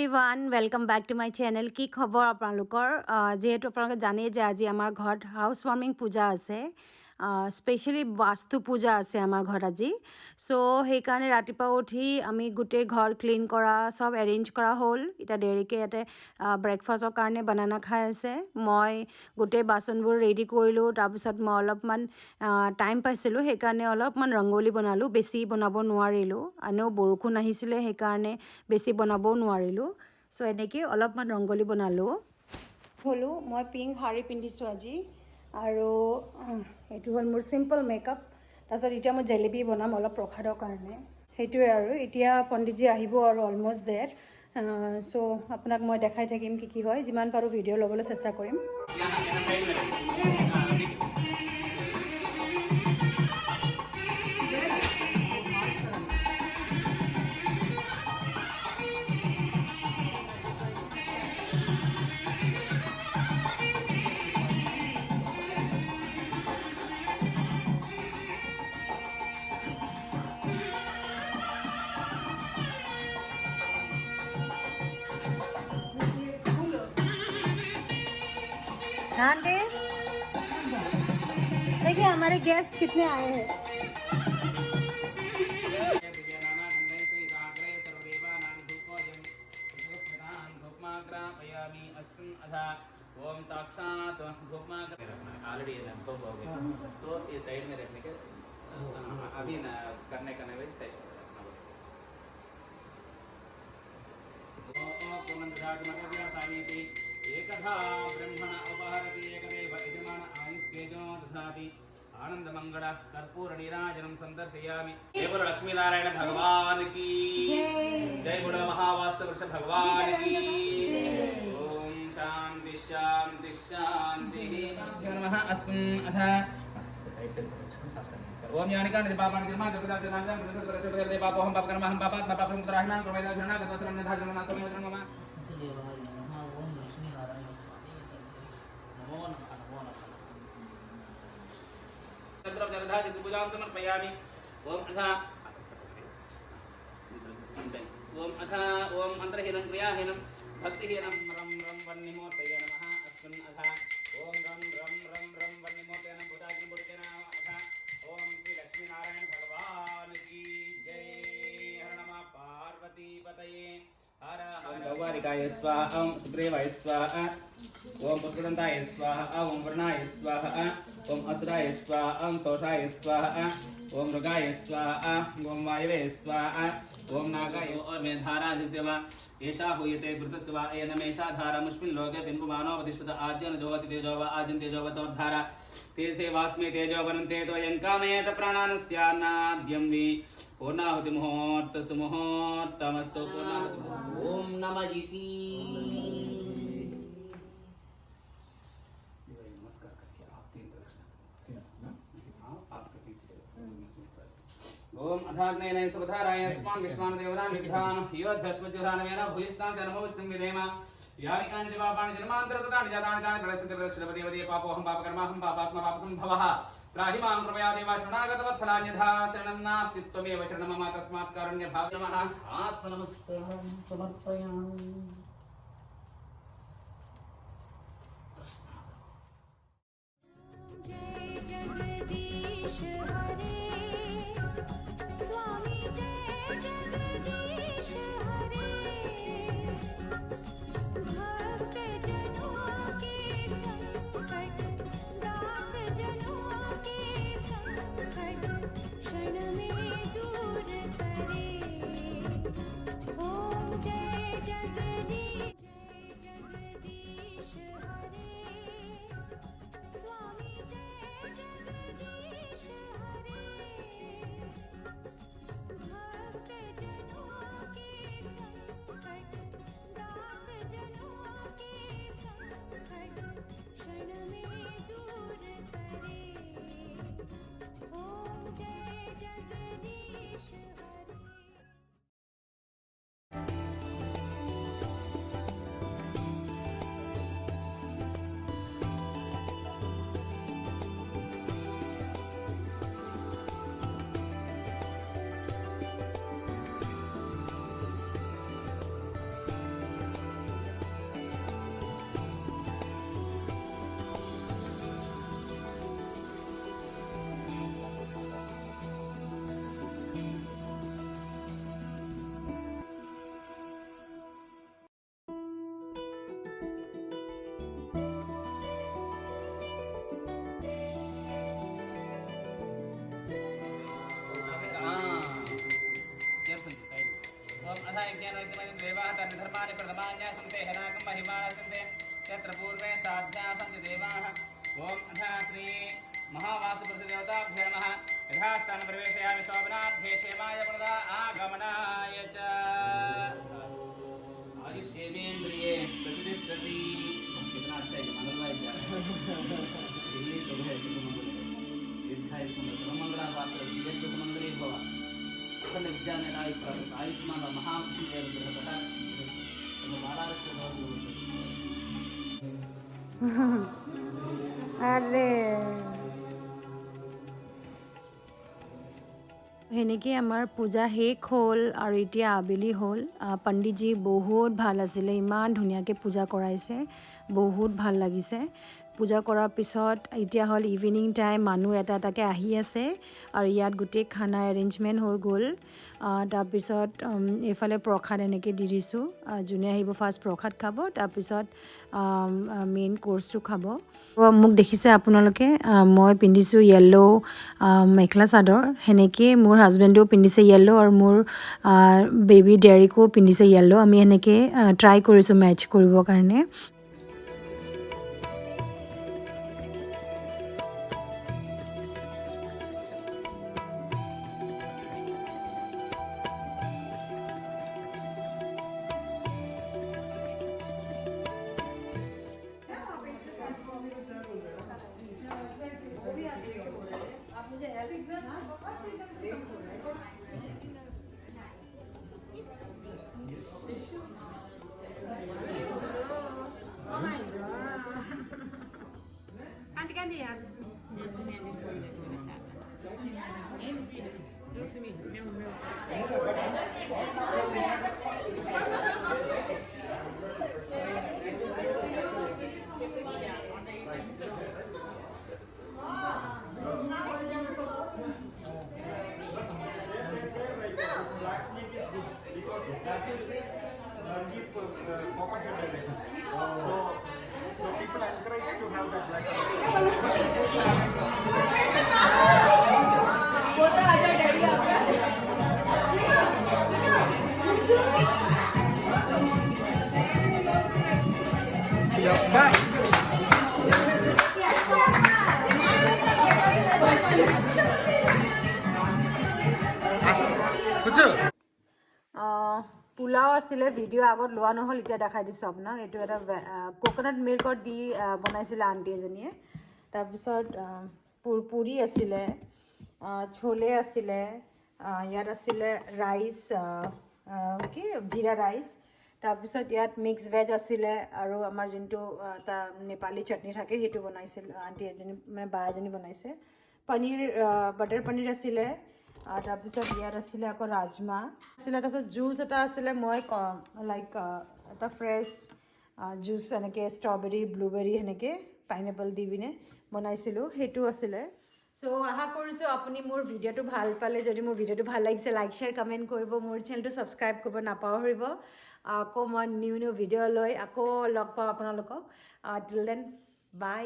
Everyone welcome back to my channel की खबर आपलोकर जेहेतु आपलोके जाने जे आज आमार घर हाउस वार्मिंग पूजा आछे स्पेशली वास्तु पूजा आछे आमार घर आज सो हेइकारणे रातिपुवा उठी आमी गोटे घर क्लीन करा सब एरेंज करा होल इता देरिके याते ब्रेकफास्टर कारणे बनाना खाइ आछे मैं गोटे बासनबोर रेडी करिलो तार पिছত मैं अलपमान टाइम पाइसिलो हेइकारणे अलपमान रंगोली बनालो बेसी बनाबो नोवारिलो आनेও बरखुण आहिसिले हेइकारणे बेसी बनाबो नोवारिलो सो एनेके अलपमान रंगोली बनालो हलो मैं पिंक हारी पिंधिसो আজি আৰু এইটো হ'ল মোৰ সিম্পল মেকআপ তাৰপিছত এতিয়া মই জেলেবি বনাম অলপ প্ৰসাদৰ কাৰণে সেইটোৱে আৰু এতিয়া পণ্ডিতজি আহিব আৰু অলমোষ্ট দেৰ সো আপোনাক মই দেখাই থাকিম কি হয় যিমান পাৰো ভিডিঅ' ল'বলৈ চেষ্টা কৰিম ध्यान दे देखिए हमारे गेस्ट कितने आए हैं ओम साक्षात ऑलरेडी अनुभव हो गया सो ये साइड में रखने के अभी न करने का नहीं साइड एकधा ब्रह्मण उपहरति एकदेव यजमान आयुष्तेजो दधाति आनंद मंगल कर्पूर नीराजनम संदर्शयामि जय बोलो लक्ष्मी नारायण भगवान की जय बोलो महावास्तु वृक्ष भगवान की ओम शांति शांति शांति नमः अस्मिन् अथ ओम यानिका निपापान निर्मा जगदा जनाजन प्रसद प्रसद प्रसद पापो हम पाप कर्म हम पापात पापम त्राहिना प्रवेदा जना गतवत्रम ने धाजन ना तमे वचन मम तत्र जलधा जितु पूजां समर्पयामि ओम अथ ओम मंत्रहीनं क्रियाहीनं भक्तिहीनं रम रम वन्निमूर्तये नमः अस्मिन् अथ ओम रम रम रम रम वन्निमूर्तये नमः भूताग्नि मूर्तये नमः अथ ओम श्री लक्ष्मी नारायण भगवान की जय हर नमः पार्वती पतये हर हर गौवारिकाय स्वाहा ओम सुग्रीवाय स्वाहा ओम पुत्रदन्ताय स्वाहा ओम वर्णाय स्वाहा ओम असुराय स्वाहा ओम तोषाय स्वाहा ओम मृगाय स्वाहा ओम वायवे स्वाहा ओम नागाय ओम मेधारा जिद्यवा एषा हुयते घृतस्वा एनमेषा धारामुष्मिन् लोके बिम्बमानोपतिष्ठत आद्यन जोवति तेजो वा आद्यन तेजो वसोद्धारा ते सेवास्मे तेजो वनन्ते त्वयं कामयेत प्राणानस्यान्नाद्यं वि पूर्णाहुति मुहूर्त सुमुहूर्तमस्तु पूर्णाहुति ओम नमः इति नमस्कार करके आप तीन प्रदक्षिणा आपके पीछे ओम अथाग्नेय सुबधाराय अस्मान् विश्वान् देवतान् विद्धान् योद्धस्मज्जुरानवेन भूयिष्ठान् जन्मोत्तम विदेम यानिकानि जवापानि जन्मान्तरकृतानि जातानि तानि प्रदक्षिणते प्रदक्षिणपदे पापोऽहं पापकर्माहं पापात्मा पापसम्भवः त्राहि मां कृपया देवा शरणागतवत्सलान्यथा शरणं नास्ति त्वमेव शरणं मम तस्मात् कारुण्यभावे नमः आत्मनमस्कारं समर्पयामि जय जगदीश हरे स्वामी जय जगदीश हरे भक्त जनों के संकट दास जनों के संकट क्षण में दूर करे ओम जय जगदीश दीर्घायुष्मान सर्वमंगलानि प्राप्तये यद्यसमंगले भव अखंड विद्यामेधाय प्राप्त आयुष्मान महाविद्यालय আরে সেনেকৈ আমাৰ পূজা শেষ হ'ল আৰু এতিয়া আবেলি হ'ল পণ্ডিতজী বহুত ভাল আছিলে ইমান ধুনীয়াকৈ পূজা কৰাইছে বহুত ভাল লাগিছে পূজা কৰাৰ পিছত এতিয়া হ'ল ইভিনিং টাইম মানুহ এটা এটাকৈ আহি আছে আৰু ইয়াত গোটেই খানা এৰেঞ্জমেণ্ট হৈ গ'ল তাৰপিছত এইফালে প্ৰসাদ এনেকৈ দি দিছোঁ যোনে আহিব ফাৰ্ষ্ট প্ৰসাদ খাব তাৰপিছত মেইন ক'ৰ্চটো খাব মোক দেখিছে আপোনালোকে মই পিন্ধিছোঁ য়েল্ল' মেখেলা চাদৰ সেনেকৈ মোৰ হাজবেণ্ডেও পিন্ধিছে য়েল্ল' আৰু মোৰ বেবী ডেৰিকো পিন্ধিছে য়েল্ল' আমি সেনেকৈ ট্ৰাই কৰিছোঁ মেটচ কৰিবৰ কাৰণে So people are encouraged to have that black. Pulao আছিলে ভিডিঅ' আগত লোৱা নহ'ল এতিয়া দেখাই দিছোঁ আপোনাক এইটো এটা কোকোনাট মিল্কত দি বনাইছিলে আণ্টি এজনীয়ে তাৰপিছত পুৰি আছিলে ছোলে আছিলে ইয়াত আছিলে ৰাইচ কি জিৰা ৰাইচ তাৰপিছত ইয়াত মিক্স ভেজ আছিলে আৰু আমাৰ যোনটো এটা নেপালী চাটনি থাকে সেইটো বনাইছিল আণ্টি এজনী মানে বা এজনী বনাইছে পনীৰ বাটাৰ পনীৰ আছিলে তাৰপিছত ইয়াত আছিলে আকৌ ৰাজমাহ আছিলে তাৰপিছত জুচ এটা আছিলে মই লাইক এটা ফ্ৰেছ জুচ এনেকৈ ষ্ট্ৰবেৰী ব্লুবেৰী সেনেকৈ পাইনএপল দি পিনে বনাইছিলোঁ সেইটো আছিলে চ' আশা কৰিছোঁ আপুনি মোৰ ভিডিঅ'টো ভাল পালে যদি মোৰ ভিডিঅ'টো ভাল লাগিছে লাইক শ্বেয়াৰ কমেণ্ট কৰিব মোৰ চেনেলটো ছাবস্ক্ৰাইব কৰিব নাপাহৰিব আকৌ মই নিউ ভিডিঅ' লৈ আকৌ লগ পাওঁ আপোনালোকক টিল দেন বাই